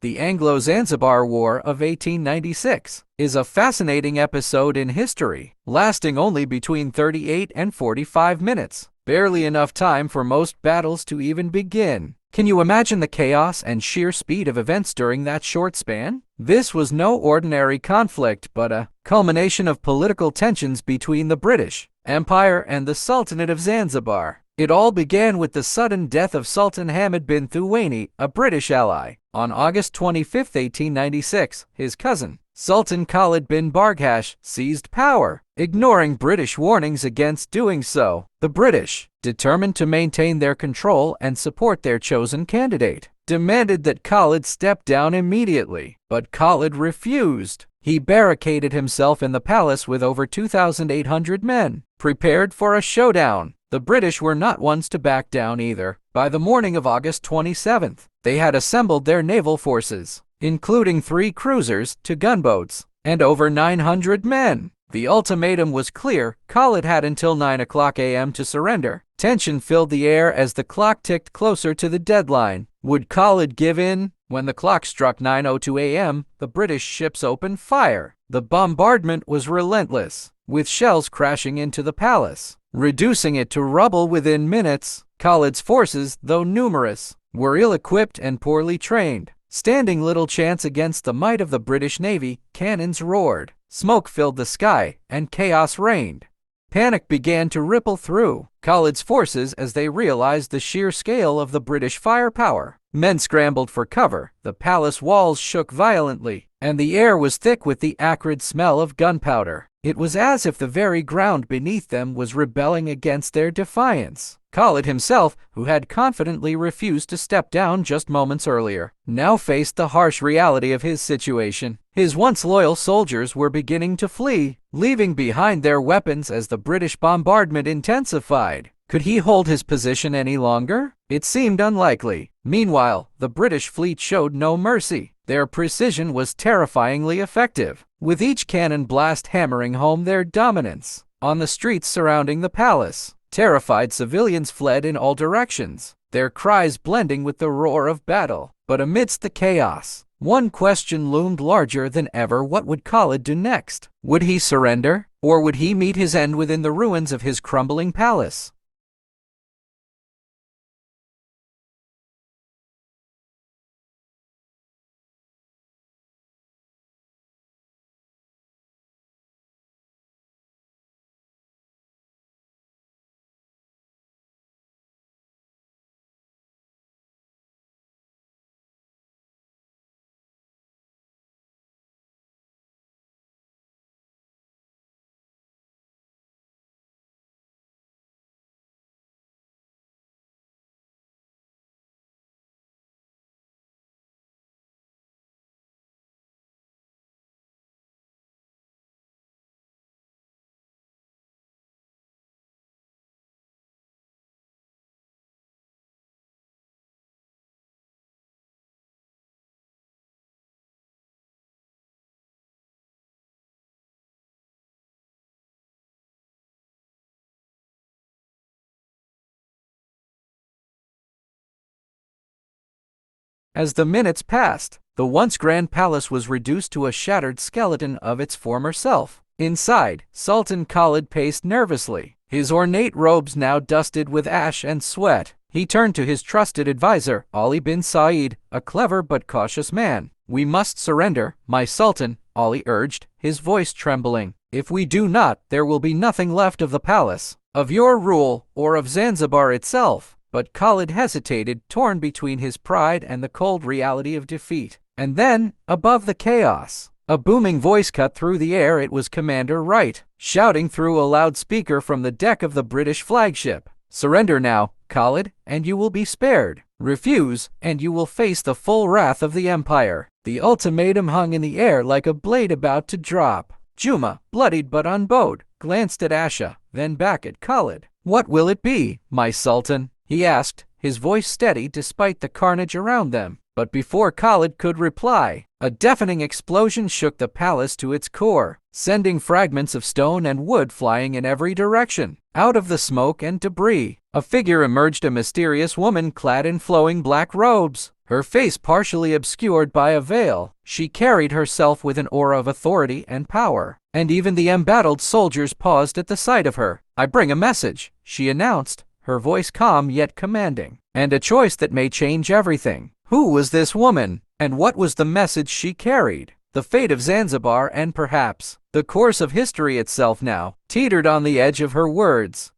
The Anglo-Zanzibar War of 1896 is a fascinating episode in history, lasting only between 38 and 45 minutes, barely enough time for most battles to even begin. Can you imagine the chaos and sheer speed of events during that short span? This was no ordinary conflict, but a culmination of political tensions between the British Empire and the Sultanate of Zanzibar. It all began with the sudden death of Sultan Hamad bin Thuwaini, a British ally. On August 25, 1896, his cousin, Sultan Khalid bin Barghash, seized power, ignoring British warnings against doing so. The British, determined to maintain their control and support their chosen candidate, demanded that Khalid step down immediately. But Khalid refused. He barricaded himself in the palace with over 2,800 men, prepared for a showdown. The British were not ones to back down either. By the morning of August 27th, they had assembled their naval forces, including 3 cruisers, 2 gunboats, and over 900 men. The ultimatum was clear. Khalid had until 9 a.m. to surrender. Tension filled the air as the clock ticked closer to the deadline. Would Khalid give in? When the clock struck 9:02 a.m., the British ships opened fire. The bombardment was relentless, with shells crashing into the palace, reducing it to rubble within minutes. Khalid's forces, though numerous, were ill-equipped and poorly trained, standing little chance against the might of the British Navy. Cannons roared, smoke filled the sky, and chaos reigned. Panic began to ripple through Khalid's forces as they realized the sheer scale of the British firepower. Men scrambled for cover, the palace walls shook violently, and the air was thick with the acrid smell of gunpowder. It was as if the very ground beneath them was rebelling against their defiance. Khalid himself, who had confidently refused to step down just moments earlier, now faced the harsh reality of his situation. His once loyal soldiers were beginning to flee, leaving behind their weapons as the British bombardment intensified. Could he hold his position any longer? It seemed unlikely. Meanwhile, the British fleet showed no mercy. Their precision was terrifyingly effective, with each cannon blast hammering home their dominance. On the streets surrounding the palace, terrified civilians fled in all directions, their cries blending with the roar of battle. But amidst the chaos, one question loomed larger than ever. What would Khalid do next? Would he surrender, or would he meet his end within the ruins of his crumbling palace? As the minutes passed, the once grand palace was reduced to a shattered skeleton of its former self. Inside, Sultan Khalid paced nervously, his ornate robes now dusted with ash and sweat. He turned to his trusted advisor, Ali bin Said, a clever but cautious man. "We must surrender, my Sultan," Ali urged, his voice trembling. "If we do not, there will be nothing left of the palace, of your rule, or of Zanzibar itself." But Khalid hesitated, torn between his pride and the cold reality of defeat. And then, above the chaos, a booming voice cut through the air. It was Commander Wright, shouting through a loudspeaker from the deck of the British flagship. "Surrender now, Khalid, and you will be spared. Refuse, and you will face the full wrath of the Empire." The ultimatum hung in the air like a blade about to drop. Juma, bloodied but unbowed, glanced at Asha, then back at Khalid. "What will it be, my Sultan?" he asked, his voice steady despite the carnage around them. But before Khalid could reply, a deafening explosion shook the palace to its core, sending fragments of stone and wood flying in every direction. Out of the smoke and debris, a figure emerged, a mysterious woman clad in flowing black robes. her face partially obscured by a veil. She carried herself with an aura of authority and power, and even the embattled soldiers paused at the sight of her. "I bring a message," she announced, her voice calm yet commanding, "and a choice that may change everything." Who was this woman, and what was the message she carried? The fate of Zanzibar, and perhaps the course of history itself now, teetered on the edge of her words.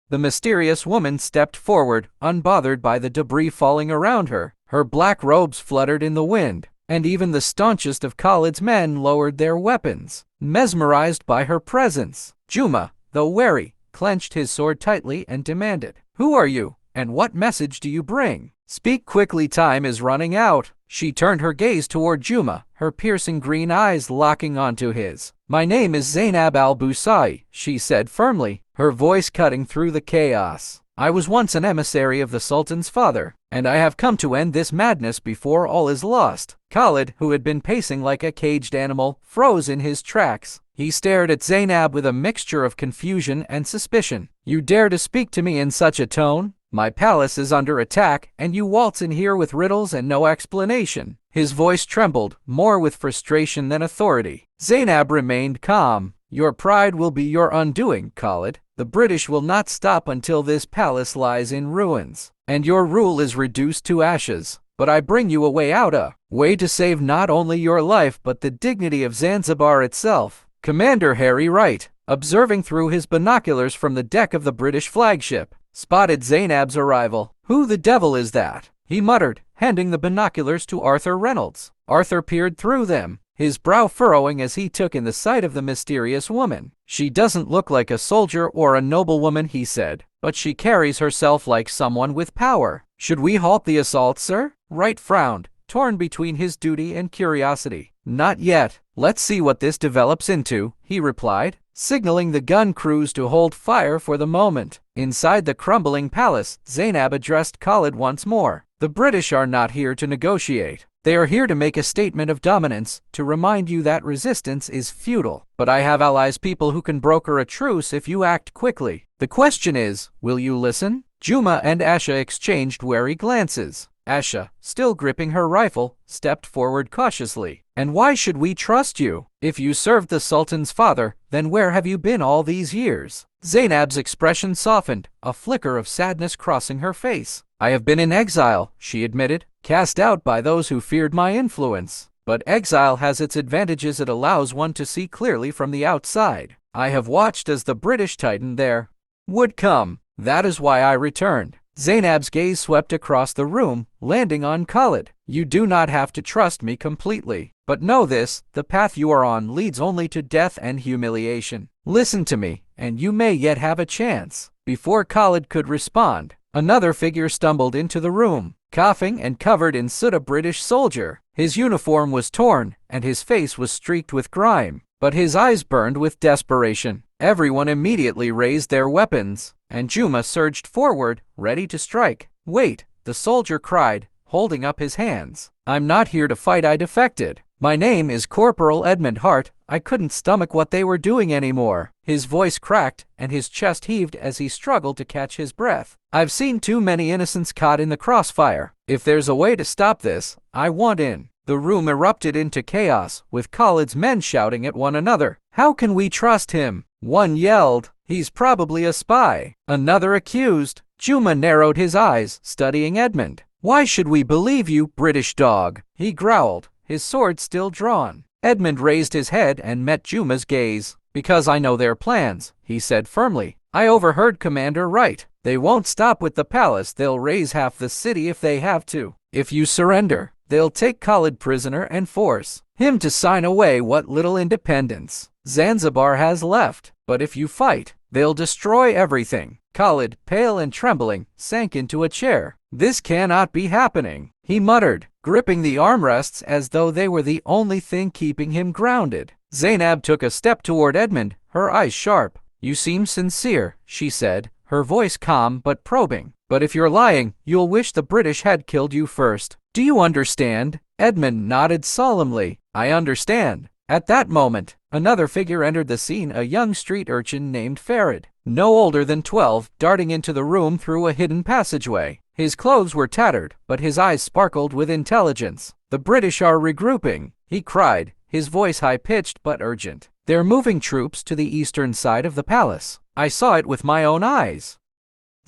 The mysterious woman stepped forward, unbothered by the debris falling around her. Her black robes fluttered in the wind, and even the staunchest of Khalid's men lowered their weapons, mesmerized by her presence. Juma, though wary, clenched his sword tightly and demanded, "Who are you, and what message do you bring? Speak quickly, time is running out." She turned her gaze toward Juma, her piercing green eyes locking onto his. "My name is Zainab al-Busai," she said firmly, her voice cutting through the chaos. "I was once an emissary of the Sultan's father, and I have come to end this madness before all is lost." Khalid, who had been pacing like a caged animal, froze in his tracks. He stared at Zainab with a mixture of confusion and suspicion. "You dare to speak to me in such a tone? My palace is under attack, and you waltz in here with riddles and no explanation." His voice trembled, more with frustration than authority. Zainab remained calm. "Your pride will be your undoing, Khalid. The British will not stop until this palace lies in ruins, and your rule is reduced to ashes. But I bring you a way out, a way to save not only your life but the dignity of Zanzibar itself." Commander Harry Wright, observing through his binoculars from the deck of the British flagship, spotted Zainab's arrival. "Who the devil is that?" he muttered, handing the binoculars to Arthur Reynolds. Arthur peered through them, his brow furrowing as he took in the sight of the mysterious woman. "She doesn't look like a soldier or a noblewoman," he said, "but she carries herself like someone with power. Should we halt the assault, sir?" Wright frowned, torn between his duty and curiosity. "Not yet. Let's see what this develops into," he replied, signaling the gun crews to hold fire for the moment. Inside the crumbling palace, Zainab addressed Khalid once more. "The British are not here to negotiate. They are here to make a statement of dominance, to remind you that resistance is futile. But I have allies, people who can broker a truce if you act quickly. The question is, will you listen?" Juma and Asha exchanged wary glances. Asha, still gripping her rifle, stepped forward cautiously. "And why should we trust you? If you served the Sultan's father, then where have you been all these years?" Zainab's expression softened, a flicker of sadness crossing her face. "I have been in exile," she admitted, "cast out by those who feared my influence. But exile has its advantages. It allows one to see clearly from the outside. I have watched as the British tightened their would come. That is why I returned." Zainab's gaze swept across the room, landing on Khalid. "You do not have to trust me completely. But know this, the path you are on leads only to death and humiliation. Listen to me, and you may yet have a chance." Before Khalid could respond, another figure stumbled into the room, coughing and covered in soot. A British soldier. His uniform was torn, and his face was streaked with grime, but his eyes burned with desperation. Everyone immediately raised their weapons, and Juma surged forward, ready to strike. "Wait," the soldier cried, holding up his hands. "I'm not here to fight. I defected. My name is Corporal Edmund Hart." I couldn't stomach what they were doing anymore. His voice cracked, and his chest heaved as he struggled to catch his breath. "I've seen too many innocents caught in the crossfire. If there's a way to stop this, I want in." The room erupted into chaos, with Khalid's men shouting at one another. "How can we trust him?" One yelled, "He's probably a spy." Another accused. Juma narrowed his eyes, studying Edmund. "Why should we believe you, British dog?" he growled, his sword still drawn. Edmund raised his head and met Juma's gaze. "Because I know their plans," he said firmly. "I overheard Commander Wright. They won't stop with the palace. They'll raise half the city if they have to. If you surrender, they'll take Khalid prisoner and force him to sign away what little independence Zanzibar has left. But if you fight, they'll destroy everything." Khalid, pale and trembling, sank into a chair. "This cannot be happening," he muttered, gripping the armrests as though they were the only thing keeping him grounded. Zainab took a step toward Edmund, her eyes sharp. "You seem sincere," she said, her voice calm but probing. "But if you're lying, you'll wish the British had killed you first. Do you understand?" Edmund nodded solemnly. "I understand." At that moment, another figure entered the scene, a young street urchin named Farid, no older than 12, darting into the room through a hidden passageway. His clothes were tattered, but his eyes sparkled with intelligence. "The British are regrouping," he cried, his voice high-pitched but urgent. "They're moving troops to the eastern side of the palace. I saw it with my own eyes."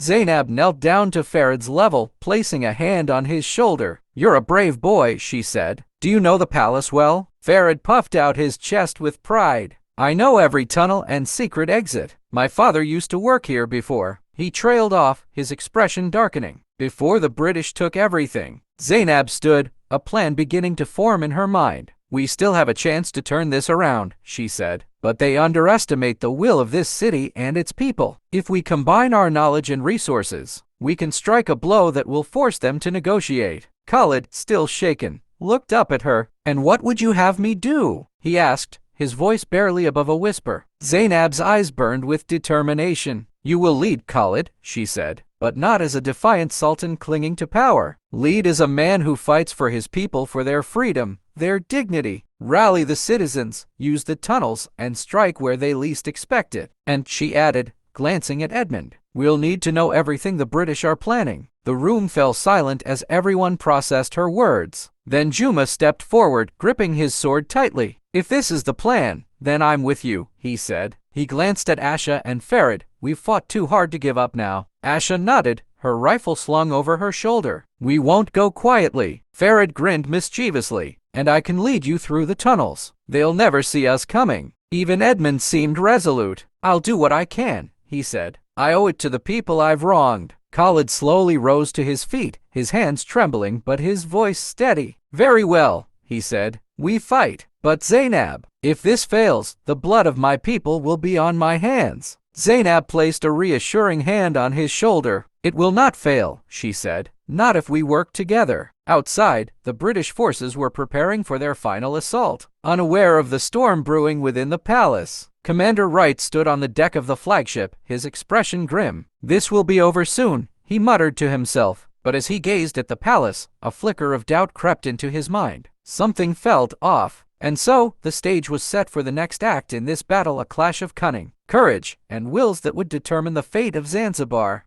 Zainab knelt down to Farid's level, placing a hand on his shoulder. "You're a brave boy," she said. "Do you know the palace well?" Farid puffed out his chest with pride. "I know every tunnel and secret exit. My father used to work here before." He trailed off, his expression darkening. "Before the British took everything." Zainab stood, a plan beginning to form in her mind. "We still have a chance to turn this around," she said. "But they underestimate the will of this city and its people. If we combine our knowledge and resources, we can strike a blow that will force them to negotiate." Khalid, still shaken, looked up at her. "And what would you have me do?" he asked, his voice barely above a whisper. Zainab's eyes burned with determination. "You will lead, Khalid," she said, "but not as a defiant sultan clinging to power. Lead as a man who fights for his people, for their freedom, their dignity. Rally the citizens, use the tunnels, and strike where they least expect it." And she added, glancing at Edmund, "We'll need to know everything the British are planning." The room fell silent as everyone processed her words. Then Juma stepped forward, gripping his sword tightly. "If this is the plan, then I'm with you," he said. He glanced at Asha and Farid. "We've fought too hard to give up now." Asha nodded, her rifle slung over her shoulder. "We won't go quietly." Farid grinned mischievously. "And I can lead you through the tunnels. They'll never see us coming." Even Edmund seemed resolute. "I'll do what I can," he said. "I owe it to the people I've wronged." Khalid slowly rose to his feet, his hands trembling but his voice steady. "Very well," he said. "We fight. But Zainab, if this fails, the blood of my people will be on my hands." Zainab placed a reassuring hand on his shoulder. "It will not fail," she said. "Not if we work together." Outside, the British forces were preparing for their final assault, unaware of the storm brewing within the palace. Commander Wright stood on the deck of the flagship, his expression grim. "This will be over soon," he muttered to himself. But as he gazed at the palace, a flicker of doubt crept into his mind. Something felt off. And so, the stage was set for the next act in this battle, a clash of cunning, courage, and wills that would determine the fate of Zanzibar.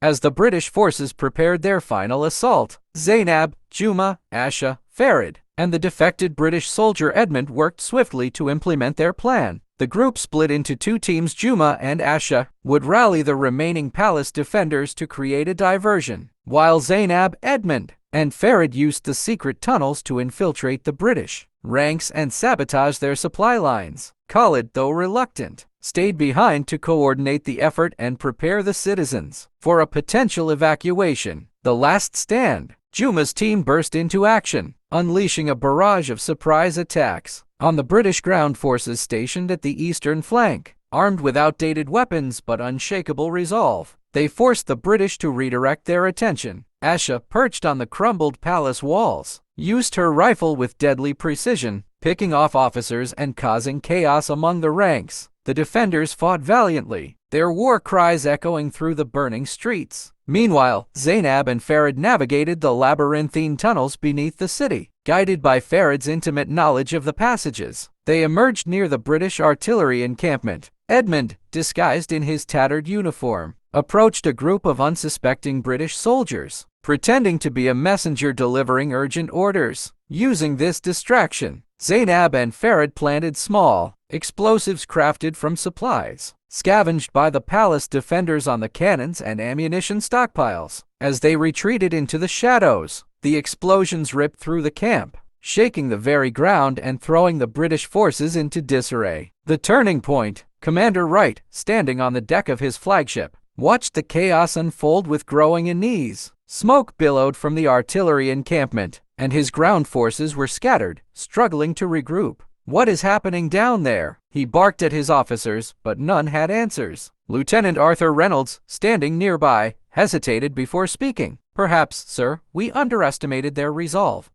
As the British forces prepared their final assault, Zainab, Juma, Asha, Farid, and the defected British soldier Edmund worked swiftly to implement their plan. The group split into two teams. Juma and Asha would rally the remaining palace defenders to create a diversion, while Zainab, Edmund, and Farid used the secret tunnels to infiltrate the British ranks and sabotage their supply lines. Khalid, though reluctant, stayed behind to coordinate the effort and prepare the citizens for a potential evacuation. The last stand. Juma's team burst into action, unleashing a barrage of surprise attacks on the British ground forces stationed at the eastern flank. Armed with outdated weapons but unshakable resolve, they forced the British to redirect their attention. Asha, perched on the crumbled palace walls, used her rifle with deadly precision, picking off officers and causing chaos among the ranks. The defenders fought valiantly, their war cries echoing through the burning streets. Meanwhile, Zainab and Farid navigated the labyrinthine tunnels beneath the city. Guided by Farid's intimate knowledge of the passages, they emerged near the British artillery encampment. Edmund, disguised in his tattered uniform, approached a group of unsuspecting British soldiers, pretending to be a messenger delivering urgent orders. Using this distraction, Zainab and Farid planted small explosives crafted from supplies scavenged by the palace defenders on the cannons and ammunition stockpiles. As they retreated into the shadows, the explosions ripped through the camp, shaking the very ground and throwing the British forces into disarray. The turning point. Commander Wright, standing on the deck of his flagship, watched the chaos unfold with growing unease. Smoke billowed from the artillery encampment, and his ground forces were scattered, struggling to regroup. "What is happening down there?" he barked at his officers, but none had answers. Lieutenant Arthur Reynolds, standing nearby, hesitated before speaking. "Perhaps, sir, we underestimated their resolve."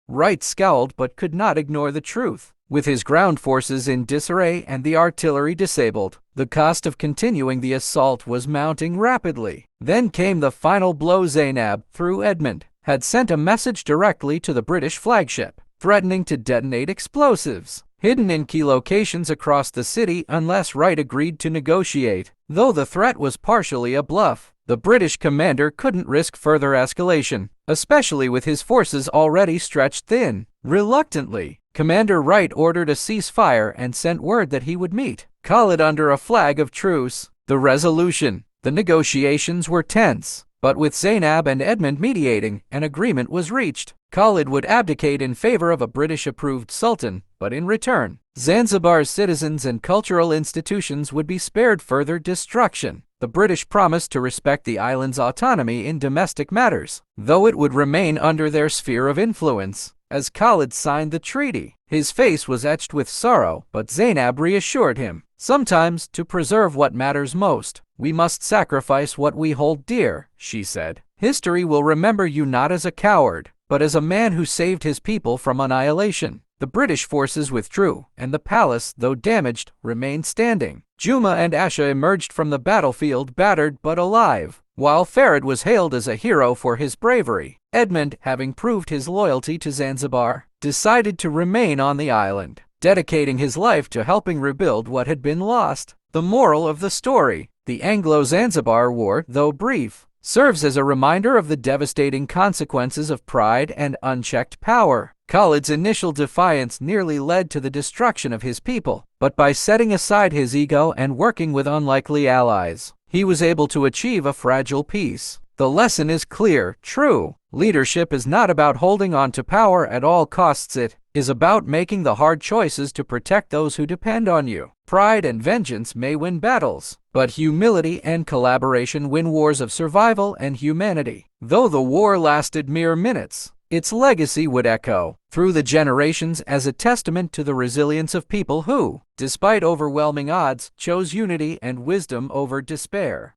Wright scowled but could not ignore the truth. With his ground forces in disarray and the artillery disabled, the cost of continuing the assault was mounting rapidly. Then came the final blow. Zainab, through Edmund, had sent a message directly to the British flagship, threatening to detonate explosives hidden in key locations across the city unless Wright agreed to negotiate. Though the threat was partially a bluff, The British commander couldn't risk further escalation, especially with his forces already stretched thin. Reluctantly, Commander Wright ordered a ceasefire and sent word that he would meet Khalid under a flag of truce. The resolution. The negotiations were tense, but with Zainab and Edmund mediating, an agreement was reached. Khalid would abdicate in favor of a British-approved sultan, but in return, Zanzibar's citizens and cultural institutions would be spared further destruction. The British promised to respect the island's autonomy in domestic matters, though it would remain under their sphere of influence. As Khalid signed the treaty, his face was etched with sorrow, but Zainab reassured him. Sometimes, to preserve what matters most, we must sacrifice what we hold dear, she said. History will remember you not as a coward, but as a man who saved his people from annihilation. The British forces withdrew, and the palace, though damaged, remained standing. Juma and Asha emerged from the battlefield battered but alive, while Farid was hailed as a hero for his bravery. Edmund, having proved his loyalty to Zanzibar, decided to remain on the island, dedicating his life to helping rebuild what had been lost. The moral of the story: the Anglo-Zanzibar War, though brief, serves as a reminder of the devastating consequences of pride and unchecked power. Khalid's initial defiance nearly led to the destruction of his people, but by setting aside his ego and working with unlikely allies, he was able to achieve a fragile peace. The lesson is clear: true leadership is not about holding on to power at all costs. It is about making the hard choices to protect those who depend on you. Pride and vengeance may win battles, but humility and collaboration win wars of survival and humanity. Though the war lasted mere minutes, its legacy would echo through the generations as a testament to the resilience of people who, despite overwhelming odds, chose unity and wisdom over despair.